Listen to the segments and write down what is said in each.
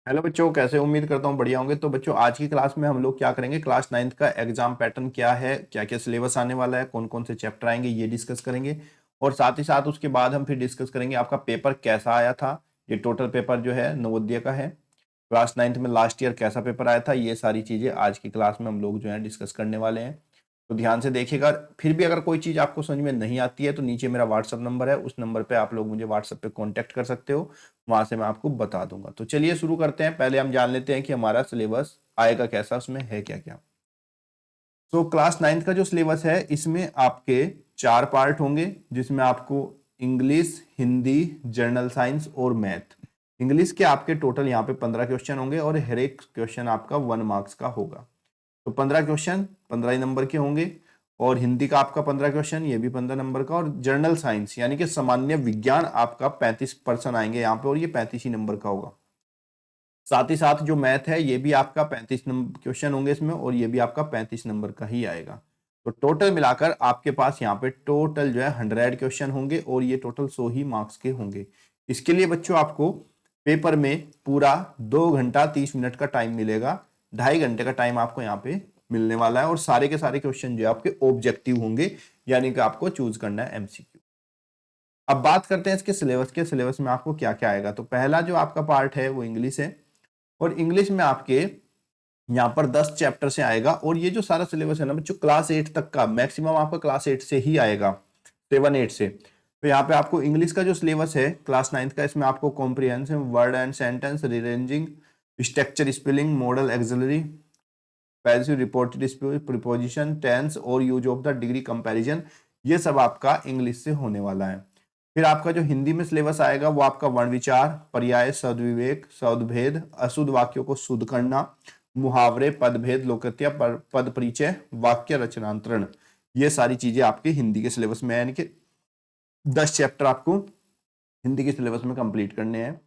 Hello बच्चों, कैसे? उम्मीद करता हूँ बढ़िया होंगे। तो बच्चों, आज की क्लास में हम लोग क्या करेंगे, क्लास 9th का एग्जाम पैटर्न क्या है, क्या क्या सिलेबस आने वाला है, कौन कौन से चैप्टर आएंगे, ये डिस्कस करेंगे। और साथ ही साथ उसके बाद हम फिर डिस्कस करेंगे आपका पेपर कैसा आया था। ये टोटल पेपर जो है नवोदय का है। क्लास 9th में लास्ट ईयर कैसा पेपर आया था, ये सारी चीजें आज की क्लास में हम लोग जो है डिस्कस करने वाले हैं। तो ध्यान से देखिएगा। फिर भी अगर कोई चीज आपको समझ में नहीं आती है तो नीचे मेरा व्हाट्सअप नंबर है, उस नंबर पे आप लोग मुझे व्हाट्सएप पे कांटेक्ट कर सकते हो। वहां से मैं आपको बता दूंगा। तो चलिए शुरू करते हैं। पहले हम जान लेते हैं कि हमारा सिलेबस आएगा कैसा, उसमें है क्या क्या। तो क्लास 9th का जो सिलेबस है इसमें आपके 4 पार्ट होंगे, जिसमें आपको इंग्लिश, हिंदी, जनरल साइंस और मैथ। इंग्लिश के आपके टोटल यहाँ पे 15 क्वेश्चन होंगे और हर एक क्वेश्चन आपका 1 मार्क्स का होगा। तो 15 क्वेश्चन 15 ही नंबर के होंगे। और हिंदी का आपका 15 क्वेश्चन, ये भी 15 नंबर का। और जनरल साइंस यानी कि सामान्य विज्ञान आपका 35% आएंगे यहाँ पे, और ये 35 ही नंबर का होगा। साथ ही साथ जो मैथ है ये भी आपका 35 नंबर क्वेश्चन होंगे इसमें, और ये भी आपका 35 नंबर का ही आएगा। तो टोटल मिलाकर आपके पास यहाँ पे टोटल जो है 100 क्वेश्चन होंगे, और ये टोटल 100 ही मार्क्स के होंगे। इसके लिए बच्चों आपको पेपर में पूरा 2 घंटा 30 मिनट का टाइम मिलेगा। 2.5 घंटे का टाइम आपको यहाँ पे मिलने वाला है, और सारे के सारे क्वेश्चन जो है आपके ऑब्जेक्टिव होंगे, यानी कि आपको चूज करना है एमसीक्यू। अब बात करते हैं इसके सिलेबस के। सिलेबस में आपको क्या क्या आएगा। तो पहला जो आपका पार्ट है वो इंग्लिश है, और इंग्लिश में आपके यहाँ पर 10 चैप्टर से आएगा। और ये जो सारा सिलेबस है ना बच्चों, क्लास 8 तक का मैक्सिमम आपका क्लास 8 से ही आएगा, 7 8 से। तो यहाँ पे आपको इंग्लिश का जो सिलेबस है क्लास 9th का, इसमें आपको comprehensive, word and sentence, rearranging, structure, spelling, modal, auxiliary, passive, reported preposition, tense और use of the degree comparison, ये सब आपका इंग्लिश से होने वाला है। फिर आपका जो हिंदी में सिलेबस आएगा वो आपका वर्ण विचार, पर्याय, सद्विवेक, सद्भेद, अशुद्ध वाक्यों को शुद्ध करना, मुहावरे, पदभेद, लोकत्या, पद परिचय, वाक्य रचनांतरण, ये सारी चीजें आपके हिंदी के सिलेबस में है। यानी कि 10 चैप्टर आपको हिंदी के सिलेबस में कंप्लीट करने हैं।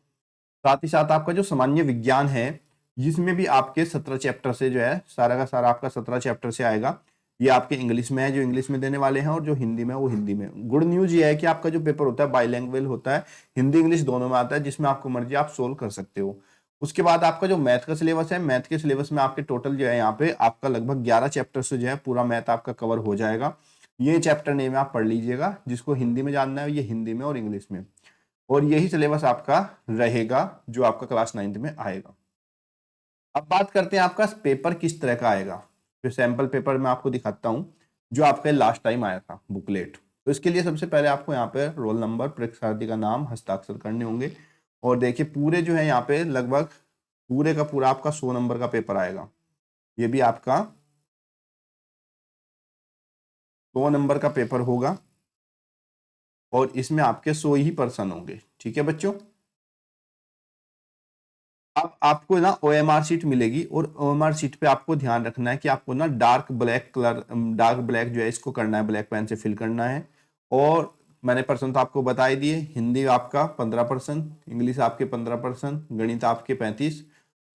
साथ ही साथ आपका जो सामान्य विज्ञान है, जिसमें भी आपके 17 चैप्टर से जो है, सारा का सारा आपका 17 चैप्टर से आएगा। ये आपके इंग्लिश में है, जो इंग्लिश में देने वाले हैं, और जो हिंदी में है वो हिंदी में। गुड न्यूज ये है कि आपका जो पेपर होता है बाईलैंग्वेज होता है, हिंदी इंग्लिश दोनों में आता है, जिसमें आपको मर्जी आप सोल्व कर सकते हो। उसके बाद आपका जो मैथ का सिलेबस है, मैथ के सिलेबस में आपके टोटल जो है यहाँ पे आपका लगभग 11 चैप्टर से जो है पूरा मैथ आपका कवर हो जाएगा। ये चैप्टर नेम आप पढ़ लीजिएगा, जिसको हिंदी में जानना है ये हिंदी में और इंग्लिश में। और यही सिलेबस आपका रहेगा जो आपका क्लास 9th में आएगा। अब बात करते हैं आपका पेपर किस तरह का आएगा। फिर सैंपल पेपर मैं आपको दिखाता हूं जो आपका लास्ट टाइम आया था, बुकलेट। तो इसके लिए सबसे पहले आपको यहाँ पे रोल नंबर, परीक्षार्थी का नाम, हस्ताक्षर करने होंगे। और देखिए पूरे जो है यहाँ पे लगभग पूरे का पूरा आपका 100 नंबर का पेपर आएगा। ये भी आपका 100 नंबर का पेपर होगा, और इसमें आपके 100 ही पर्सन होंगे। ठीक है बच्चों। अब आपको ना ओएमआर शीट मिलेगी, और ओएमआर शीट पे आपको ध्यान रखना है कि आपको ना dark black colour, dark black जो है इसको करना है, ब्लैक पेन से फिल करना है। और मैंने परसेंट तो आपको बता ही दिए। हिंदी आपका 15%, इंग्लिश आपके 15%, गणित आपके 35,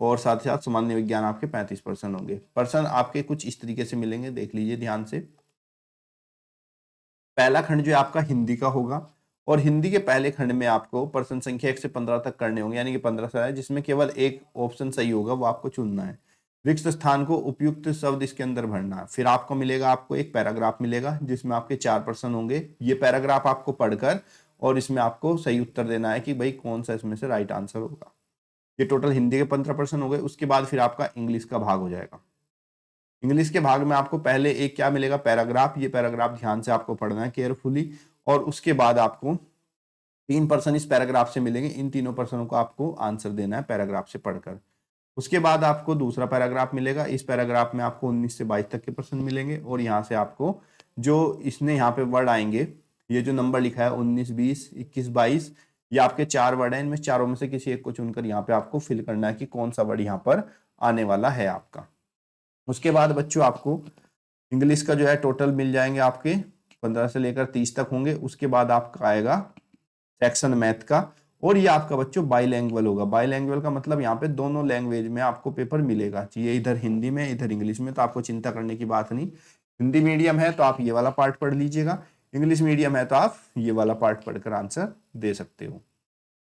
और साथ ही साथ सामान्य विज्ञान आपके 35% होंगे। पर्सन आपके कुछ इस तरीके से मिलेंगे, देख लीजिए ध्यान से। पहला खंड जो है आपका हिंदी का होगा, और हिंदी के पहले खंड में आपको पर्सन संख्या 1 से 15 तक करने होंगे, यानी कि 15 से है, जिसमें केवल एक ऑप्शन सही होगा, वो आपको चुनना है। रिक्त स्थान को उपयुक्त शब्द इसके अंदर भरना है। फिर आपको मिलेगा, आपको एक पैराग्राफ मिलेगा जिसमें आपके 4 पर्सन होंगे। ये पैराग्राफ आपको पढ़कर और इसमें आपको सही उत्तर देना है कि भाई कौन सा इसमें से राइट आंसर होगा। ये टोटल हिंदी के 15% हो गए। उसके बाद फिर आपका इंग्लिश का भाग हो जाएगा। इंग्लिश के भाग में आपको पहले एक क्या मिलेगा, पैराग्राफ। ये पैराग्राफ ध्यान से आपको पढ़ना है केयरफुली। और उसके बाद आपको 3 पर्सन इस पैराग्राफ से मिलेंगे। इन तीनों पर्सनों को आपको आंसर देना है पैराग्राफ से पढ़कर। उसके बाद आपको दूसरा पैराग्राफ मिलेगा। इस पैराग्राफ में आपको 19 से 22 तक के पर्सन मिलेंगे, और यहाँ से आपको जो इसने यहाँ पे वर्ड आएंगे, ये जो नंबर लिखा है 19 20 21 22, ये आपके 4 वर्ड हैं। इनमें चारों में से किसी एक को चुनकर यहाँ पे आपको फिल करना है कि कौन सा वर्ड यहाँ पर आने वाला है आपका। उसके बाद बच्चों आपको इंग्लिश का जो है टोटल मिल जाएंगे, आपके 15 से लेकर 30 तक होंगे। उसके बाद आपका आएगा सेक्शन मैथ का, और ये आपका बच्चों बाईलैंग्वेज होगा। बाईलैंग्वेज का मतलब यहाँ पे दोनों लैंग्वेज में आपको पेपर मिलेगा, ये इधर हिंदी में इधर इंग्लिश में, तो आपको चिंता करने की बात नहीं। हिंदी मीडियम है तो आप ये वाला पार्ट पढ़ लीजिएगा, इंग्लिश मीडियम है तो आप ये वाला पार्ट पढ़कर आंसर दे सकते हो।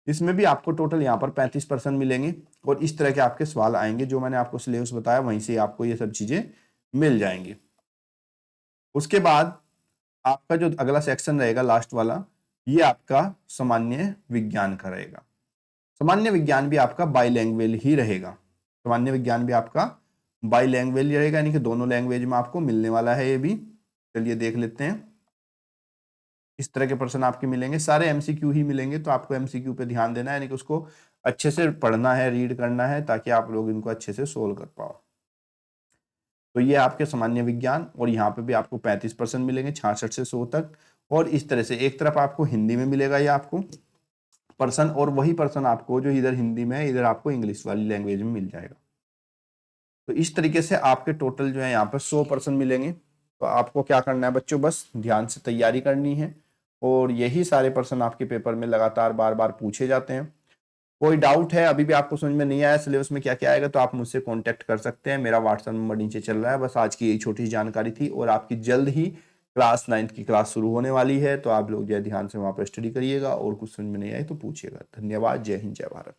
इसमें भी आपको टोटल यहाँ पर 35% मिलेंगे और इस तरह के आपके सवाल आएंगे। जो मैंने आपको सिलेबस बताया वहीं से आपको ये सब चीजें मिल जाएंगी। उसके बाद आपका जो अगला सेक्शन रहेगा लास्ट वाला, ये आपका सामान्य विज्ञान का रहेगा। सामान्य विज्ञान भी आपका बाईलैंग्वेज ही रहेगा। सामान्य विज्ञान भी आपका बाईलैंग्वेज रहेगा, यानी कि दोनों लैंग्वेज में आपको मिलने वाला है ये भी। चलिए देख लेते हैं। इस तरह के प्रश्न आपके मिलेंगे, सारे एमसीक्यू ही मिलेंगे, तो आपको एमसीक्यू पे ध्यान देना है, यानी कि उसको अच्छे से पढ़ना है, रीड करना है, ताकि आप लोग इनको अच्छे से सोल्व कर पाओ। तो ये आपके सामान्य विज्ञान, और यहाँ पे भी आपको 35% मिलेंगे 66 से 100 तक। और इस तरह से एक तरफ आपको हिंदी में मिलेगा ये आपको पर्सन, और वही पर्सन आपको जो इधर हिंदी में है इधर आपको इंग्लिश वाली लैंग्वेज में मिल जाएगा। तो इस तरीके से आपके टोटल जो है यहाँ पर 100% मिलेंगे। तो आपको क्या करना है बच्चों, बस ध्यान से तैयारी करनी है, और यही सारे प्रश्न आपके पेपर में लगातार बार बार पूछे जाते हैं। कोई डाउट है, अभी भी आपको समझ में नहीं आया सिलेबस में क्या क्या आएगा, तो आप मुझसे कांटेक्ट कर सकते हैं। मेरा व्हाट्सएप नंबर नीचे चल रहा है। बस आज की यही छोटी सी जानकारी थी, और आपकी जल्द ही क्लास 9 की क्लास शुरू होने वाली है, तो आप लोग जो है ध्यान से वहां पर स्टडी करिएगा, और कुछ समझ में नहीं आए तो पूछिएगा। धन्यवाद। जय हिंद, जय भारत।